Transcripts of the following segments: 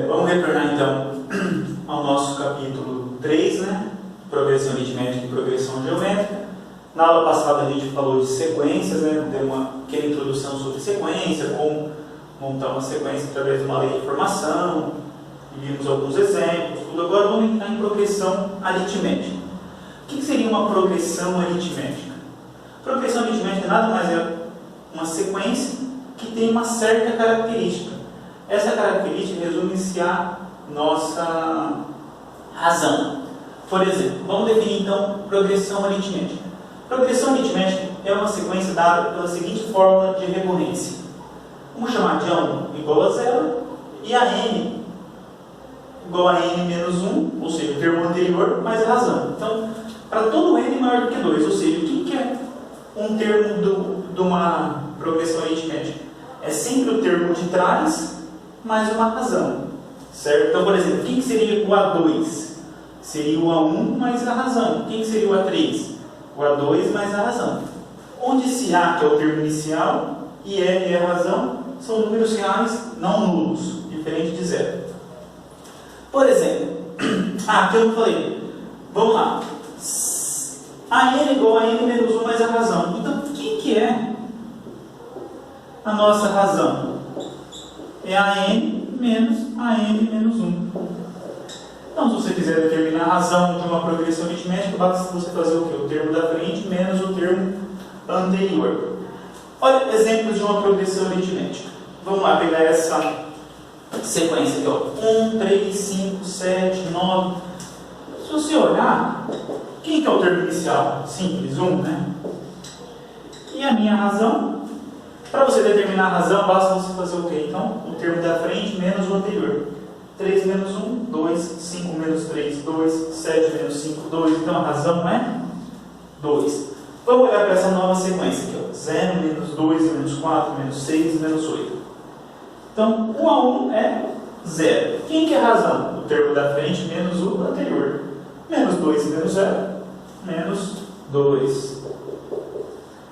Vamos retornar então ao nosso capítulo 3, né? Progressão aritmética e progressão geométrica. Na aula passada a gente falou de sequências, né? Deu uma pequena introdução sobre sequência, como montar uma sequência através de uma lei de formação, e vimos alguns exemplos, tudo. Agora vamos entrar em progressão aritmética. O que seria uma progressão aritmética? Progressão aritmética nada mais é uma sequência que tem uma certa característica. Essa característica resume-se à nossa razão. Por exemplo, vamos definir então progressão aritmética. Progressão aritmética é uma sequência dada pela seguinte fórmula de recorrência. Vamos chamar de A1 igual a 0 e a n igual a n menos 1, ou seja, o termo anterior mais a razão. Então, para todo n maior do que 2, ou seja, o que é um termo de uma progressão aritmética? É sempre o termo de trás mais uma razão, certo? Então, por exemplo, o que seria o A2? Seria o A1 mais a razão. O que seria o A3? O A2 mais a razão. Onde esse A, que é o termo inicial, e N é a razão, são números reais não nulos, diferente de zero. Por exemplo, aqui eu não falei. Vamos lá. A N igual a N menos 1 mais a razão. Então, quem que é a nossa razão? É a N menos a N menos 1. Então, se você quiser determinar a razão de uma progressão aritmética, basta você fazer o quê? O termo da frente menos o termo anterior. Olha exemplos de uma progressão aritmética. Vamos lá pegar essa sequência aqui, ó. 1, 3, 5, 7, 9. Se você olhar, quem que é o termo inicial? Simples, 1, né? E a minha razão? Para você determinar a razão, basta você fazer o quê? Então, o termo da frente menos o anterior. 3 menos 1, 2. 5 menos 3, 2. 7 menos 5, 2. Então, a razão é 2. Vamos olhar para essa nova sequência aqui, ó. 0, menos 2, menos 4, menos 6, menos 8. Então, 1 a 1 é 0. Quem que é a razão? O termo da frente menos o anterior. Menos 2 menos 0, menos 2.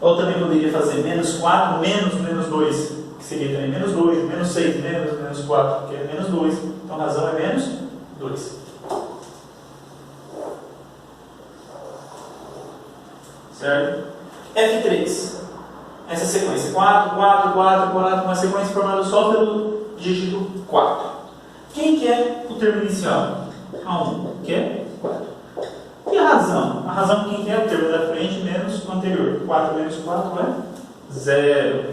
Ou também poderia fazer menos 4 menos menos 2, que seria também menos 2, menos 6 menos 4, que é menos 2. Então a razão é menos 2. Certo? F3. Essa sequência 4, 4, 4, 4, uma sequência formada só pelo dígito 4. Quem que é o termo inicial? A1, que é 4. E a razão? A razão quem que é? O termo da frente menos o anterior. 4 menos 4 é 0.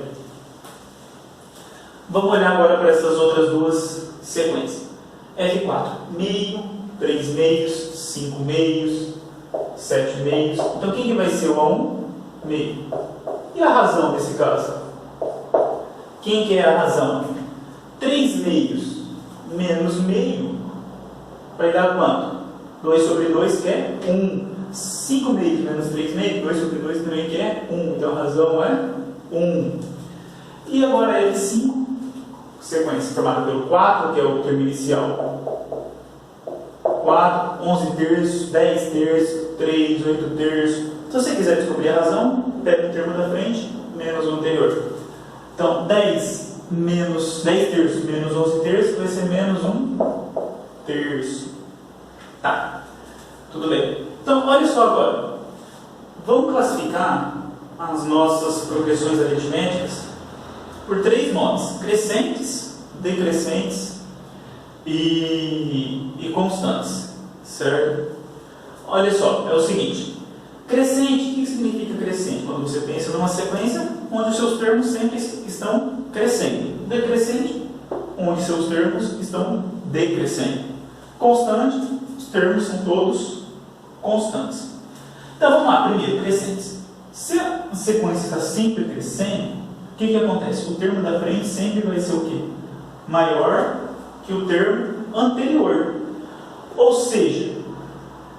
Vamos olhar agora para essas outras duas sequências. F4, meio, 3 meios, 5 meios, 7 meios. Então quem que vai ser o A1? Meio. E a razão nesse caso? Quem que é a razão? 3 meios menos meio vai dar quanto? 2 sobre 2 que é 1. 5 meios menos 3 meios, 2 sobre 2 também que é 1. Então a razão é 1. E agora F5, sequência formada pelo 4, que é o termo inicial. 4, 11 terços, 10 terços, 3, 8 terços. Se você quiser descobrir a razão, pega o termo da frente menos o anterior. Então 10 terços menos 11 terços vai ser menos 1 terço. Tá, tudo bem. Então, olha só agora. Vamos classificar as nossas progressões aritméticas por 3 modos: crescentes, decrescentes e constantes. Certo? Olha só, é o seguinte. Crescente, o que significa crescente? Quando você pensa numa sequência onde os seus termos sempre estão crescendo. Decrescente, onde seus termos estão decrescendo. Constante, os termos são todos constantes. Então vamos lá, primeiro, crescentes. Se a sequência está sempre crescendo, o que acontece? O termo da frente sempre vai ser o quê? Maior que o termo anterior. Ou seja,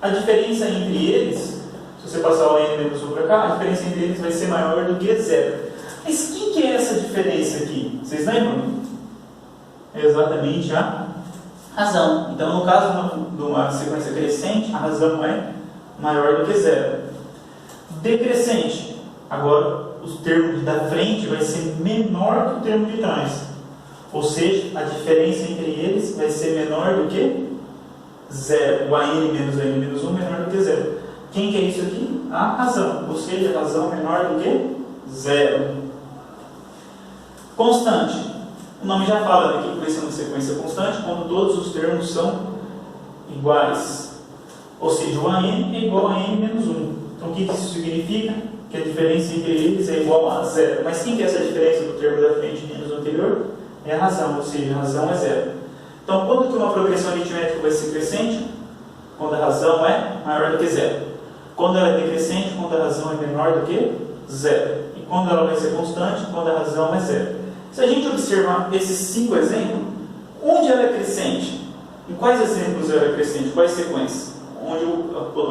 a diferença entre eles, se você passar o n menos 1 para cá, a diferença entre eles vai ser maior do que 0. Mas quem que é essa diferença aqui? Vocês lembram? É exatamente a razão. Então, no caso de uma sequência crescente, a razão é maior do que 0. Decrescente. Agora, o termo da frente vai ser menor que o termo de trás. Ou seja, a diferença entre eles vai ser menor do que zero. O AN menos AN menos 1 menor do que zero. Quem que é isso aqui? A razão. Ou seja, a razão menor do que zero. Constante. O nome já fala aqui que vai ser uma sequência constante quando todos os termos são iguais. Ou seja, o AN é igual a N menos 1. Então, o que isso significa? Que a diferença entre eles é igual a zero. Mas quem que é essa diferença do termo da frente menos o anterior? É a razão, ou seja, a razão é zero. Então, quando que uma progressão aritmética vai ser crescente? Quando a razão é maior do que zero. Quando ela é decrescente, quando a razão é menor do que zero. E quando ela vai ser constante, quando a razão é zero. Se a gente observar esses 5 exemplos, onde ela é crescente? Em quais exemplos ela é crescente? Quais sequências? Onde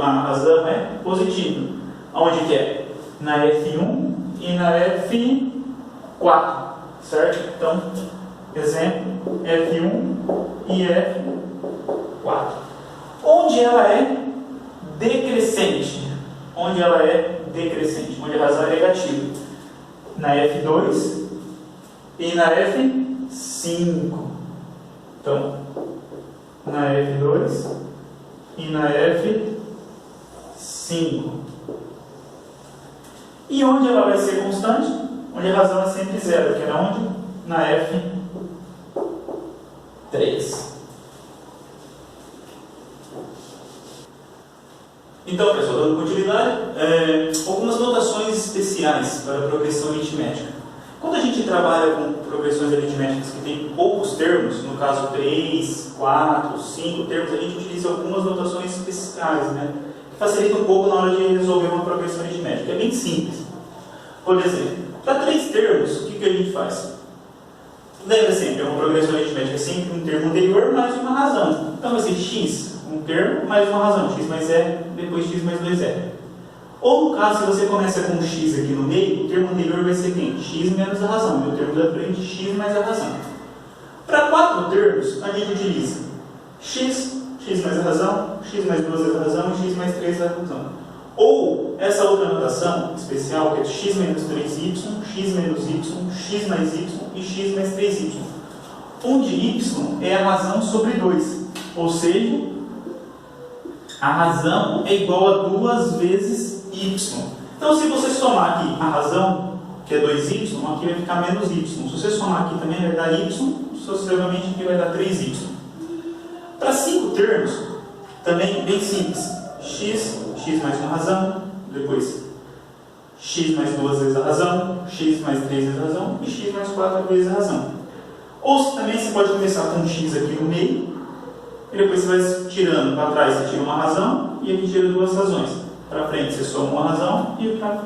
a razão é positiva. Onde que é? Na F1 e na F4. Certo? Então, exemplo, F1 e F4. Onde ela é decrescente? Onde ela é decrescente? Onde a razão é negativa? Na F2 e na F5. Então, na F2 e na F5. E onde ela vai ser constante? Onde a razão é sempre zero, que é onde? Na F3. Então, pessoal, dando continuidade, algumas notações especiais para a progressão aritmética. Quando a gente trabalha com progressões aritméticas que tem poucos termos, no caso 3, 4, 5 termos, a gente utiliza algumas notações especiais, né? Que facilita um pouco na hora de resolver uma progressão aritmética. É bem simples. Por exemplo, para 3 termos, o que a gente faz? Lembra sempre, é uma progressão aritmética, é sempre um termo anterior mais uma razão. Então vai ser x, um termo mais uma razão, x mais e, depois x mais 2e. Ou no caso, se você começa com x aqui no meio, o termo anterior vai ser quem? X menos a razão. E o termo da frente, x mais a razão. Para 4 termos, a gente utiliza x, x mais a razão, x mais 2 a razão e x mais 3 a razão. Ou essa outra notação especial, que é x menos 3y, x menos y, x mais y e x mais 3y. Onde y é a razão sobre 2. Ou seja, a razão é igual a 2 vezes y. Então, se você somar aqui a razão, que é 2y, aqui vai ficar menos y. Se você somar aqui também vai dar y, sucessivamente aqui vai dar 3y. Para 5 termos, também bem simples. X mais uma razão, depois x mais 2 vezes a razão, x mais 3 vezes a razão e x mais 4 vezes a razão. Ou também você pode começar com um x aqui no meio, e depois você vai tirando para trás, você tira uma razão e aqui tira 2 razões. Para frente você soma uma razão e para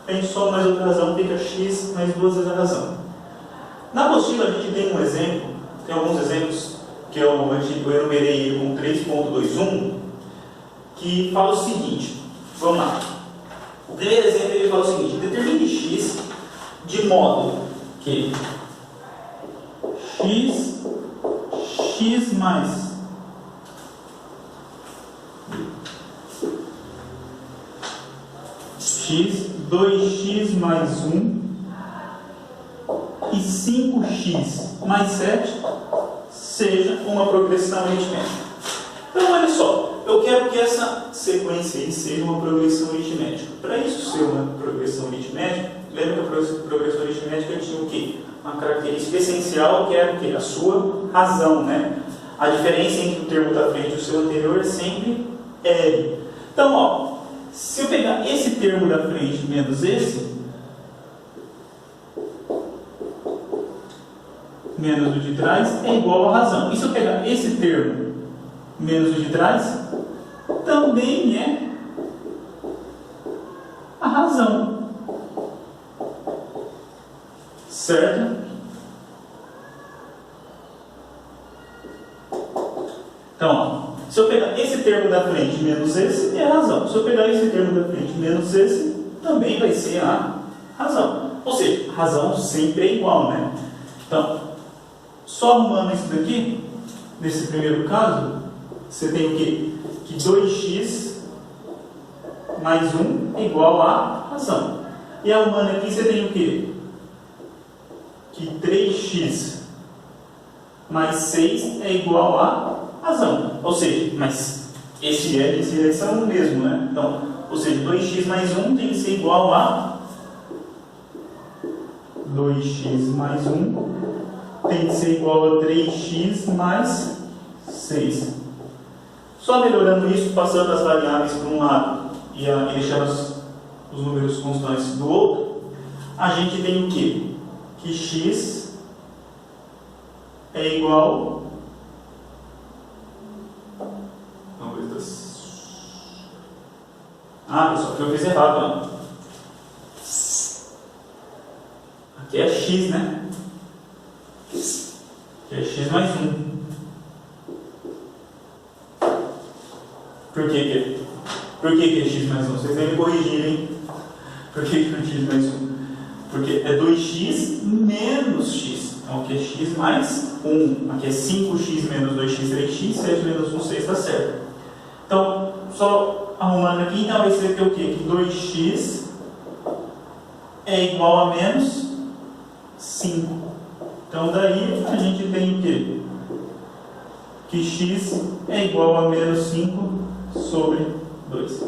frente soma mais outra razão, fica x mais 2 vezes a razão. Na apostila a gente tem um exemplo, tem alguns exemplos que eu enumerei ele com 3.21, que fala o seguinte, vamos lá. O primeiro exemplo ele fala o seguinte: determine x de modo que x mais 2x mais 1 e 5x mais 7 seja uma progressão aritmética. Então, olha só, eu quero que essa sequência aí seja uma progressão aritmética. Para isso ser uma progressão aritmética, lembra que a progressão aritmética tinha o quê? Uma característica essencial que era o quê? A sua razão, né? A diferença entre o termo da frente e o seu anterior é sempre L. Então, ó, se eu pegar esse termo da frente menos esse, menos o de trás, é igual a razão. E se eu pegar esse termo menos o de trás, também é a razão. Certo? Então, ó, se eu pegar esse termo da frente menos esse, é a razão. Se eu pegar esse termo da frente menos esse, também vai ser a razão. Ou seja, a razão sempre é igual, né? Então, só arrumando isso daqui, nesse primeiro caso, você tem o quê? Que 2x mais 1 é igual a razão. E arrumando aqui, você tem o quê? Que 3x mais 6 é igual a razão. Ou seja, mas esse R e esse R são o mesmo, né? Então, ou seja, 2x mais 1 tem que ser igual a 2x mais 1 tem que ser igual a 3x mais 6. Só melhorando isso, passando as variáveis para um lado e deixando os números constantes do outro, a gente tem o quê? Que x é igual... pessoal, que eu fiz errado, ó. Aqui é x, né? Aqui é x mais 1. Por que é x mais 1? Vocês devem me corrigir, hein? Por que é x mais 1? Porque é 2x menos x. Então aqui é x mais 1. Aqui é 5x menos 2x, 3x, 7 menos 1, 6, está certo. Então, só arrumando aqui, então vai ser o quê? Que 2x é igual a menos 5. Então daí a gente tem o quê? Que x é igual a menos 5 sobre 2.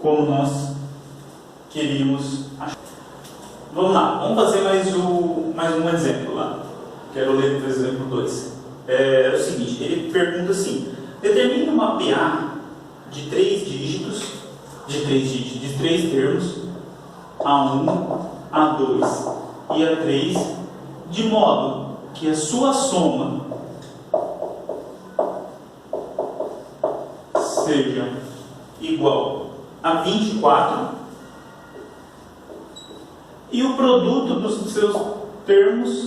Como nós queríamos achar. Vamos lá, vamos fazer mais um exemplo lá. Quero ler o exemplo 2. É o seguinte, ele pergunta assim: determine uma PA de 3 dígitos, de 3 termos, A1, A2 e A3, de modo que a sua soma seja igual a 24 e o produto dos seus termos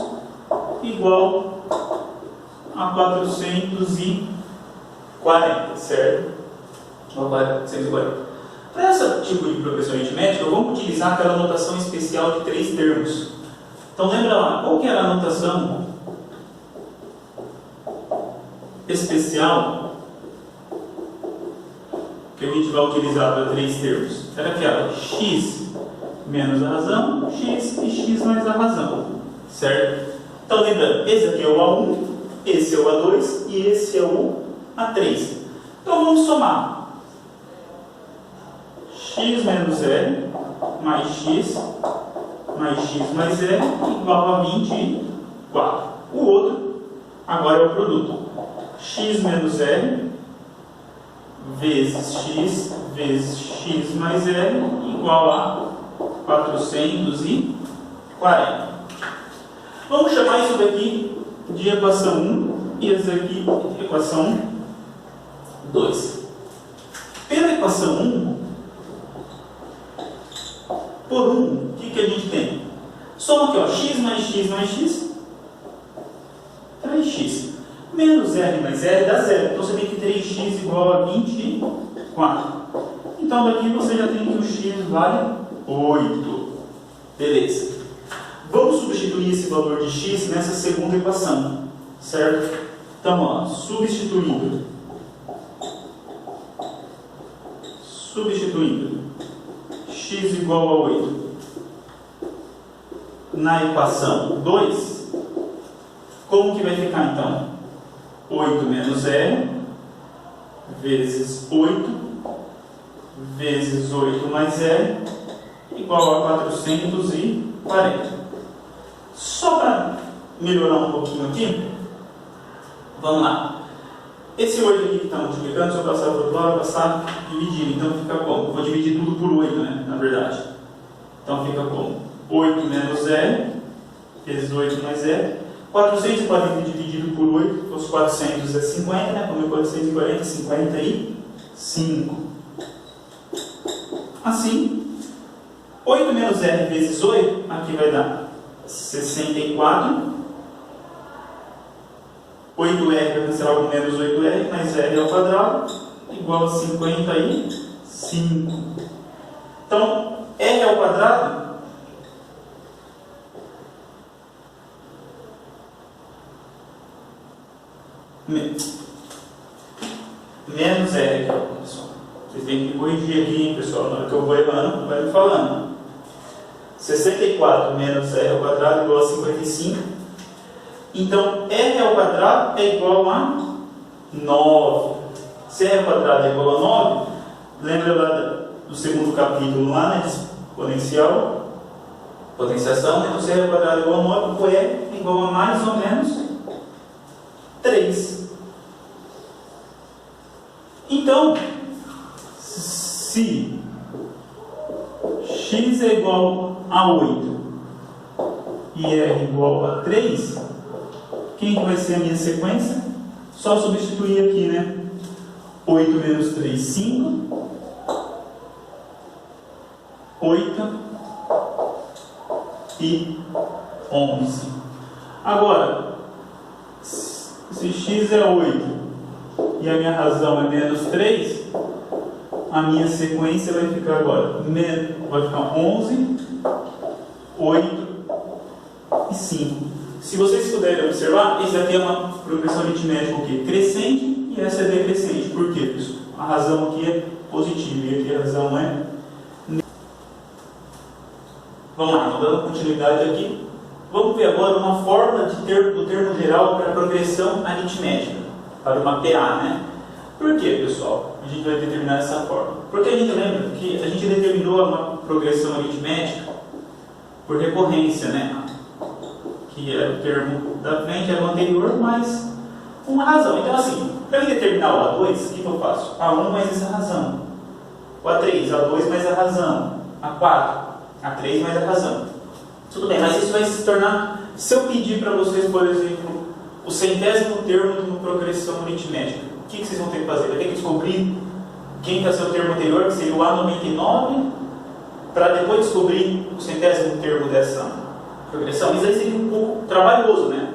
igual a 440, certo? 440. Para esse tipo de progressão aritmética, vamos utilizar aquela notação especial de 3 termos. Então lembra lá, qual que era a notação especial que a gente vai utilizar para 3 termos? Era aquela x menos a razão, x e x mais a razão, certo? Então lembrando, esse aqui é o A1, esse é o A2 e esse é o A3. Então vamos somar x menos r mais x mais r igual a 24. O outro agora é o produto. X menos r vezes x mais r igual a 440. Vamos chamar isso daqui de equação 1 e essa aqui de equação 2. Pela equação 1, por 1, o que a gente tem? Soma aqui, ó, x mais x, 3x. Menos r mais r dá 0. Então você tem que 3x igual a 24. Então daqui você já tem que o x vale 8. Beleza. Vamos substituir esse valor de x nessa segunda equação, certo? Então, ó, substituindo x igual a 8 na equação 2, como que vai ficar então? 8 menos r vezes 8 vezes 8 mais r igual a 440. Só para melhorar um pouquinho aqui, vamos lá. Esse 8 aqui que está multiplicando, se eu passar para o outro lado, passar dividindo. Então fica como? Vou dividir tudo por 8, né? Na verdade. Então fica como? 8 menos r vezes 8 mais r. 400 pode ser dividido por 8. Os 400 é 50, né? Como é 440? 55. Assim, 8 menos r vezes 8, aqui vai dar 64. 8r vai cancelar com menos 8r, mais r ao quadrado, igual a 55. Então, r ao quadrado menos r, pessoal. Vocês têm que corrigir aqui, hein, pessoal. Na hora que eu vou errando, vai me falando. 64 menos r ao quadrado igual a 55. Então, r ao quadrado é igual a 9. Se r ao quadrado é igual a 9, lembra lá do segundo capítulo lá, né, de exponencial, potenciação, né? Então, se r ao quadrado é igual a 9, o e é igual a mais ou menos 3. Então, se x é igual a 8 e r igual a 3, quem vai ser a minha sequência? Só substituir aqui, né? 8 menos 3, 5. 8 e 11. Agora, se x é 8 e a minha razão é menos 3, a minha sequência vai ficar agora, vai ficar 11, 8 e 5. Se vocês puderem observar, esse aqui é uma progressão aritmética aqui, crescente, e essa é decrescente. Por quê? A razão aqui é positiva e aqui a razão é... Vamos lá, dando continuidade aqui. Vamos ver agora uma fórmula do termo geral para progressão aritmética, para uma PA, né? Por que, pessoal, a gente vai determinar essa fórmula? Porque a gente lembra que a gente determinou uma progressão aritmética por recorrência, né? Que é o termo da frente, é o anterior, mais uma razão. Então, assim, para eu determinar o A2, o que eu faço? A1 mais essa razão. O A3, A2 mais a razão. A4, A3 mais a razão. Tudo bem, mas isso vai se tornar... Se eu pedir para vocês, por exemplo, o centésimo termo de uma progressão aritmética, o que vocês vão ter que fazer? Vai ter que descobrir quem vai ser o termo anterior, que seria o A99, para depois descobrir o centésimo termo dessa progressão. Isso aí seria um pouco trabalhoso, né?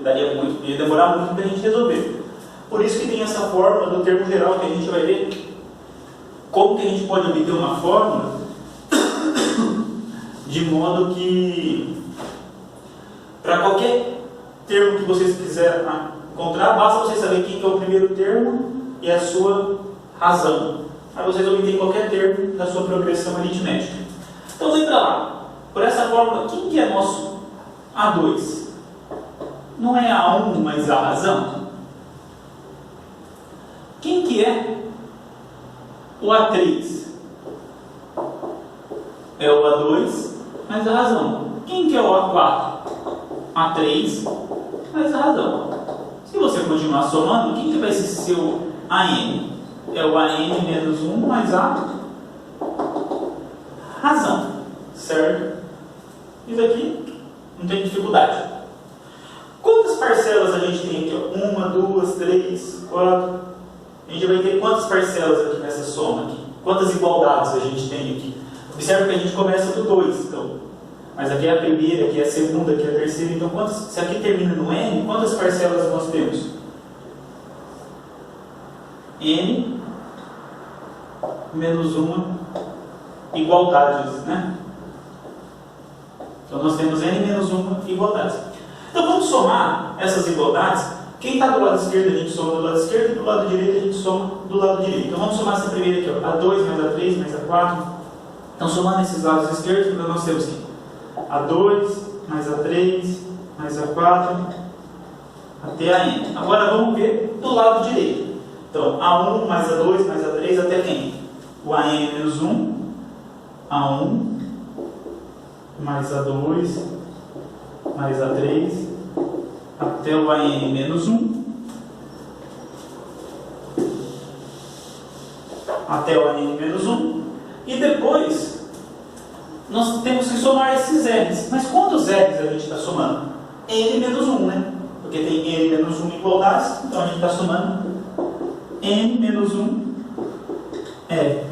Ia demorar muito para a gente resolver. Por isso que tem essa fórmula do termo geral, que a gente vai ver como que a gente pode obter uma fórmula de modo que, para qualquer termo que vocês quiserem encontrar, basta vocês saber quem que é o primeiro termo e a sua razão. Aí vocês obtêm qualquer termo da sua progressão aritmética. Então, lembra lá, por essa fórmula, quem que é nosso A2? Não é A1 mais a razão? Quem que é o A3? É o A2 mais a razão. Quem que é o A4? A3 mais a razão. Se você continuar somando, quem que vai ser o AM? É o AM menos 1 mais a razão. Certo? Isso aqui não tem dificuldade. Quantas parcelas a gente tem aqui? 1, 2, 3, 4. A gente vai ter quantas parcelas aqui nessa soma aqui? Quantas igualdades a gente tem aqui? Observe que a gente começa do 2, então. Mas aqui é a primeira, aqui é a segunda, aqui é a terceira. Então, se aqui termina no N, quantas parcelas nós temos? N menos uma igualdades, né? Então, nós temos N menos uma igualdades. Então, vamos somar essas igualdades. Quem está do lado esquerdo, a gente soma do lado esquerdo, e do lado direito, a gente soma do lado direito. Então, vamos somar essa primeira aqui, ó. A2 mais A3 mais A4. Então, somando esses lados esquerdos, nós temos aqui A2 mais A3 mais A4 até a N. Agora, vamos ver do lado direito. Então, A1 mais A2 mais A3 até quem? O AM menos 1, A1 mais A2 mais A3 até o AM menos 1 até o AM menos 1 e depois nós temos que somar esses R's. Mas quantos R's a gente está somando? N menos 1, né? Porque tem N menos 1 igualdades, então a gente está somando N menos 1 é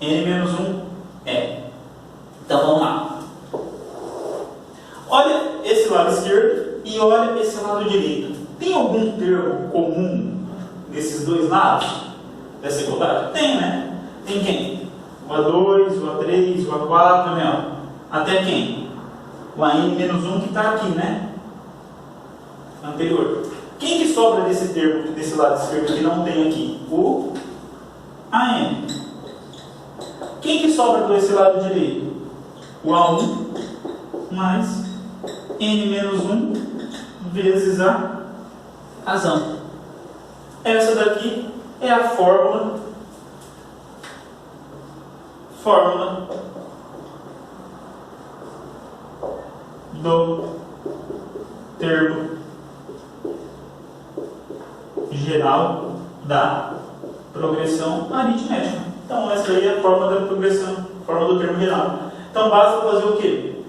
N menos 1 é. Então vamos lá. Olha esse lado esquerdo e olha esse lado direito. Tem algum termo comum nesses dois lados dessa igualdade? Tem, né? Tem quem? O A2, o A3, o A4, né? Até quem? O AN menos 1 que está aqui, né? Anterior. Quem que sobra desse termo, desse lado esquerdo que não tem aqui? O AM. Quem que sobra desse lado direito? O A1 mais N menos 1 vezes a razão. Essa daqui é a fórmula do termo geral da progressão aritmética. Então, essa aí é a fórmula da progressão, fórmula do termo geral. Então, basta fazer o quê?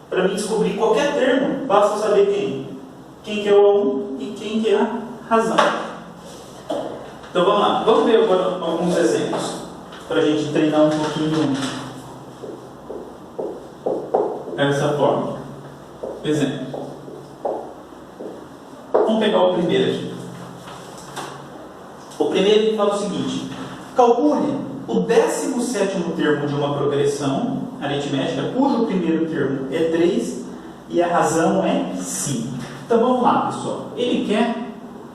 Para mim descobrir qualquer termo, basta saber quem. Quem que é o A1 e quem que é a razão. Então, vamos lá. Vamos ver agora alguns exemplos, para a gente treinar um pouquinho essa fórmula. Exemplo. Vamos pegar o primeiro aqui. O primeiro ele fala o seguinte: calcule o 17º termo de uma progressão aritmética cujo primeiro termo é 3 e a razão é 5. Então vamos lá, pessoal. Ele quer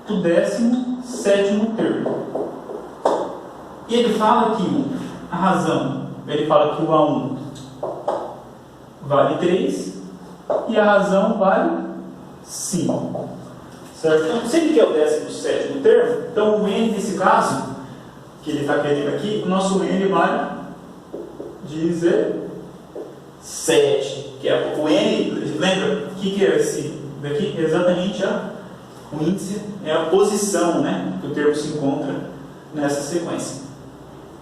o 17º termo. E ele fala que a razão, ele fala que o A1 vale 3 e a razão vale 5. Certo? Então, se ele quer o 17º termo, então o N nesse caso, que ele está querendo aqui, o nosso N vale 17. Que é o N, lembra? O que é esse daqui? Exatamente o índice, é a posição, né, que o termo se encontra nessa sequência.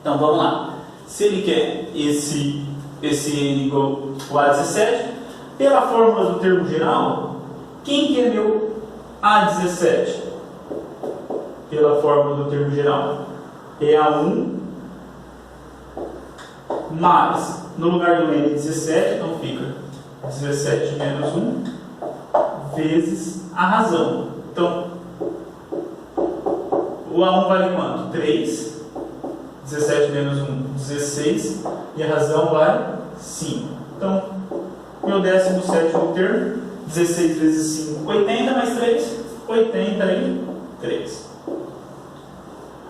Então vamos lá. Se ele quer esse N igual a 17, pela fórmula do termo geral, quem que é meu A17? Pela fórmula do termo geral, é A1 mais, no lugar do N, 17, então fica 17 menos 1 vezes a razão. Então, o A1 vale quanto? 3. 17 menos 1, 16. E a razão vale 5. Então, meu 17º termo, 16 vezes 5, 80 mais 3, 83.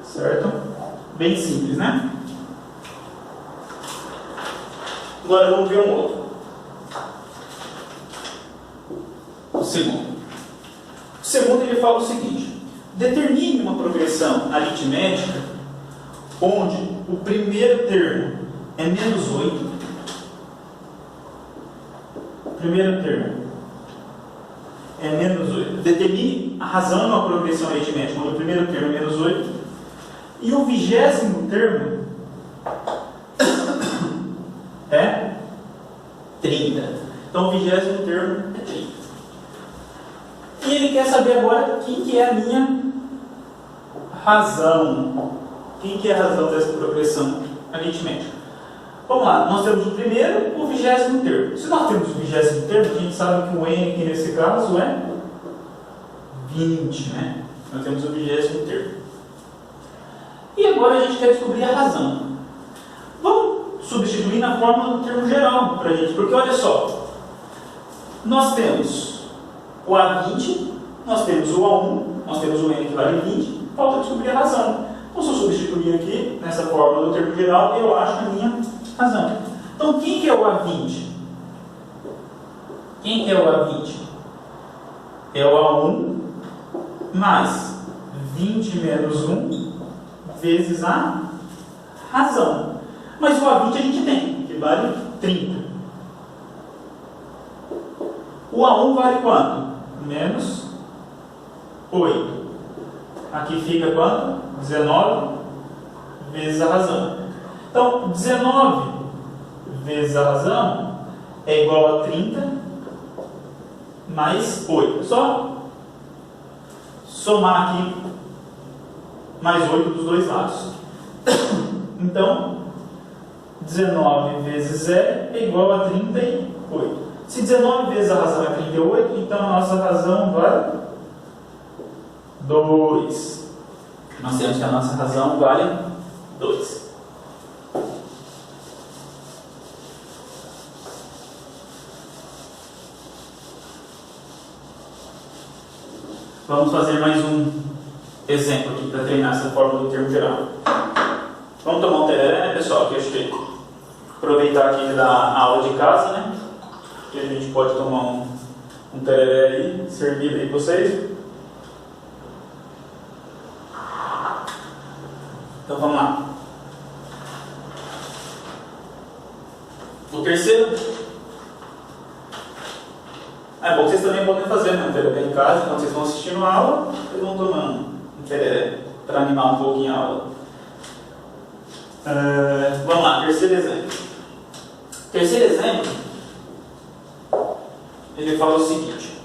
Certo? Bem simples, né? Agora vamos ver um outro. O segundo. O segundo ele fala o seguinte: determine uma progressão aritmética onde o primeiro termo é menos 8. Primeiro termo é menos 8. Determine a razão de uma progressão aritmética onde o primeiro termo é menos 8. E o 20º termo é 30. Então o 20º termo é 30. E ele quer saber agora quem que é a minha razão. Quem que é a razão dessa progressão aritmética? Vamos lá, nós temos o primeiro e o 20º termo. Se nós temos o 20º termo, a gente sabe que o N aqui nesse caso é 20, né? Nós temos o 20º termo. E agora a gente quer descobrir a razão. Vamos substituir na fórmula do termo geral para a gente, porque olha só, nós temos o A20, nós temos o A1, nós temos o N que vale 20, falta descobrir a razão. Então, se eu substituir aqui nessa fórmula do termo geral, eu acho a minha razão. Então, quem que é o A20? Quem que é o A20? É o A1 mais 20 menos 1 vezes a razão. Mas o A20 a gente tem, que vale 30. O A1 vale quanto? Menos 8. Aqui fica quanto? 19 vezes a razão. Então, 19 vezes a razão é igual a 30 mais 8. Só somar aqui mais 8 dos dois lados. Então, 19 vezes 0 é igual a 38. Se 19 vezes a razão é 38, então a nossa razão vale 2. Nós temos que a nossa razão vale 2. Vamos fazer mais um exemplo aqui para treinar essa fórmula do termo geral. Vamos tomar um tereré, né, pessoal? Que acho que aproveitar aqui da aula de casa, né? Que a gente pode tomar um tereré aí, servido aí pra vocês. Então vamos lá. O terceiro. É bom que vocês também podem fazer, né? Um tereré em casa, quando vocês vão assistindo a aula, vocês vão tomando um tereré para animar um pouquinho a aula. Vamos lá, terceiro exemplo. Terceiro exemplo, ele fala o seguinte.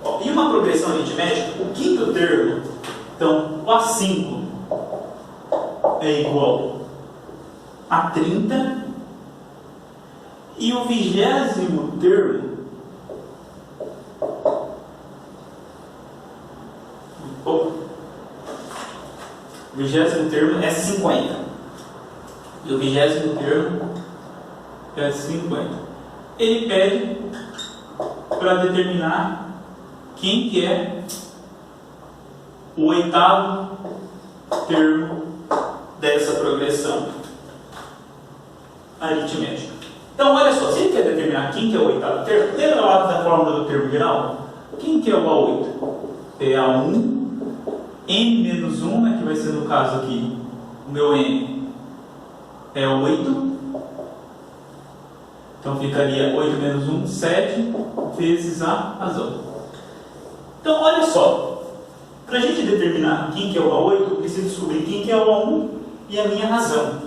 Ó, em uma progressão aritmética, o quinto termo, então o A5 é igual a 30 e o 20º termo o 20º termo é 50 e o 20º termo é 50. Ele pede para determinar quem que é o 8º termo dessa progressão aritmética. Então, olha só, se ele quer determinar quem que é o 8º termo, lembra lá da fórmula do termo geral? Quem que é o A8? É A1, n-1, né, que vai ser no caso aqui, o meu n é 8. Então, ficaria 8 menos 1, 7, vezes a razão. Então, olha só, para a gente determinar quem que é o A8, eu preciso descobrir quem que é o A1 e a minha razão.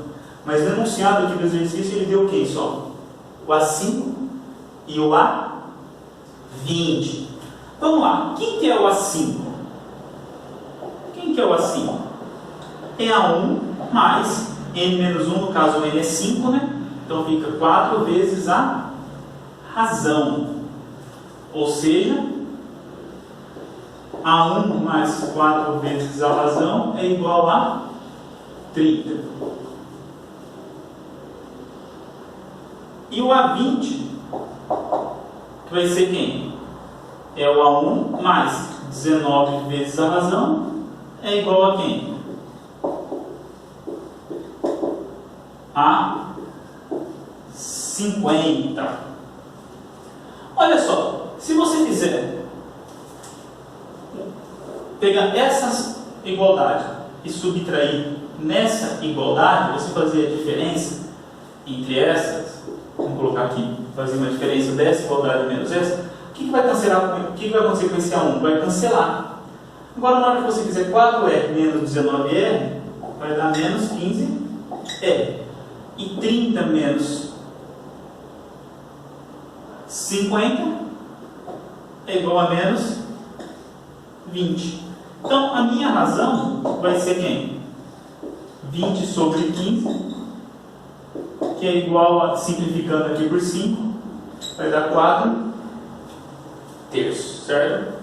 Mas no enunciado aqui do exercício, ele deu quem só? O A5 e o A20. Vamos lá, quem que é o A5? Quem que é o A5? É A1 mais n-1, no caso o n é 5, né? Então fica 4 vezes a razão. Ou seja, A1 mais 4 vezes a razão é igual a 30. E o A20, que vai ser quem? É o A1 mais 19 vezes a razão, é igual a quem? A 50. Olha só, se você quiser pegar essas igualdades e subtrair nessa igualdade, você fazer a diferença entre essas, vamos colocar aqui, fazer uma diferença dessa igualdade menos essa, o que vai cancelar? O que vai acontecer com esse A1? Vai cancelar. Agora, na hora que você fizer 4R menos 19R, vai dar menos 15R. E 30 menos 50 é igual a menos 20. Então, a minha razão vai ser quem? 20 sobre 15, que é igual a, simplificando aqui por 5, vai dar 4 terços, certo?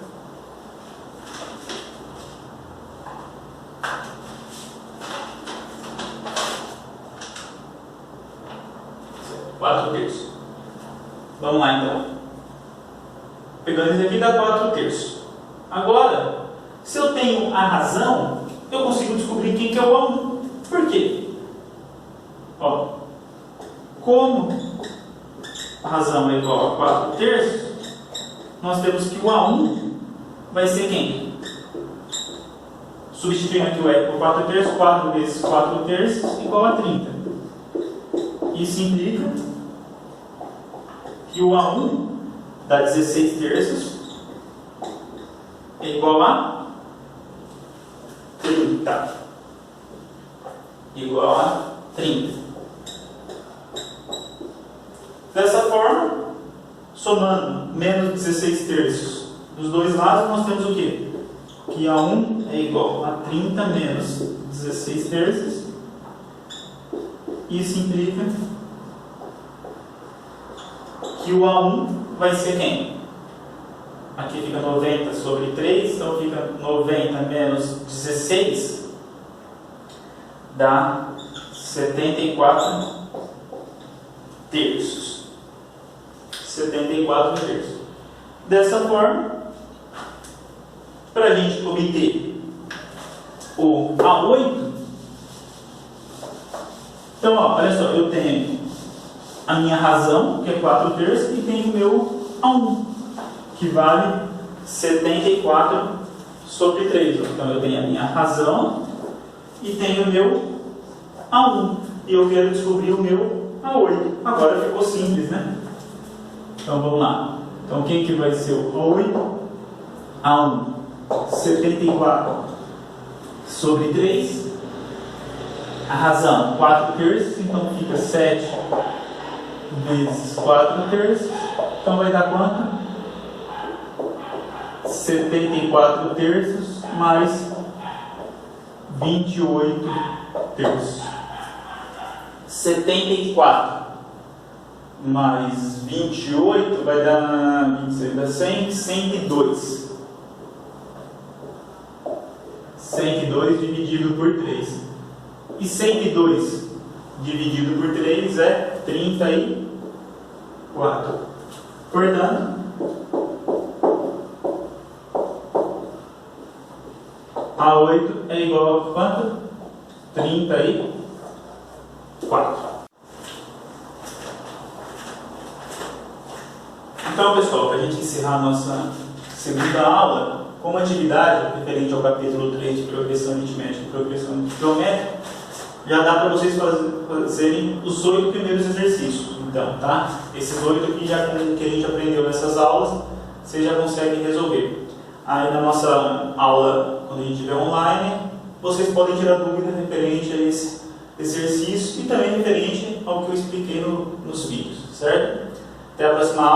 Terços. Vamos lá então. Pegando isso aqui dá 4 terços. Agora, se eu tenho a razão, eu consigo descobrir quem que é o A1. Por quê? Ó, como a razão é igual a 4 terços, nós temos que o A1 vai ser quem? Substituindo aqui o E por 4 terços, 4 vezes 4 terços igual a 30. Isso implica que o A1 dá 16 terços é igual a 30. Igual a 30. Dessa forma, somando menos 16 terços dos dois lados, nós temos o quê? Que A1 é igual a 30 menos 16 terços. Isso implica que o A1 vai ser quem? Aqui fica 90 sobre 3, então fica 90 menos 16, dá 74 terços. 74 terços. Dessa forma, para a gente obter o A8, então, ó, olha só, eu tenho a minha razão, que é 4 terços, e tenho o meu A1, que que vale 74 sobre 3. Então eu tenho a minha razão e tenho o meu A1. E eu quero descobrir o meu A8. Agora ficou simples, né? Então vamos lá. Então quem que vai ser o A8? A1. 74 sobre 3. A razão, 4 terços. Então fica 7 vezes 4 terços. Então vai dar quanto? 74 terços mais 28 terços. 74 mais 28 vai dar 26, dá 100, 102. 102 dividido por 3. E 102 dividido por 3 é 34. Portanto, A8 é igual a quanto? 34. Então, pessoal, para a gente encerrar a nossa segunda aula, como atividade referente ao capítulo 3 de progressão aritmética e progressão geométrica, já dá para vocês fazerem os 8 primeiros exercícios. Então, tá? Esses 8 aqui já que a gente aprendeu nessas aulas, vocês já conseguem resolver. Aí na nossa aula, quando a gente estiver online, vocês podem tirar dúvida referente a esse exercício e também referente ao que eu expliquei nos vídeos, certo? Até a próxima aula.